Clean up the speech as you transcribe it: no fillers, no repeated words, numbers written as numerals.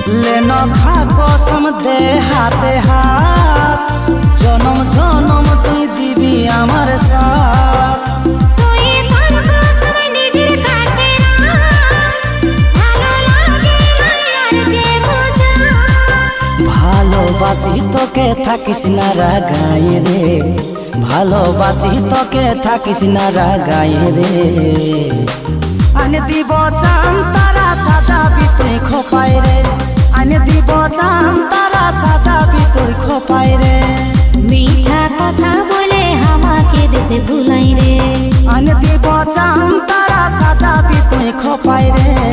लेन खा कसम दे हाथे हाथ जन्म जन्म तुई दिबी आमार साथ ভালোবাসি তোকে থাকিস না রাগায় রে ভালোবাসি তোকে থাকিস না রাগায় রে আনে দিব চান তারা সাজাবি তুই খোপায় রে আনে দিব চান তারা সাজাবি তুই খোপায় রে মিঠা কথা বলে আমাকে দেশে ভুলাই রে আনে দিব চান তারা সাজাবি তুই খোপায় রে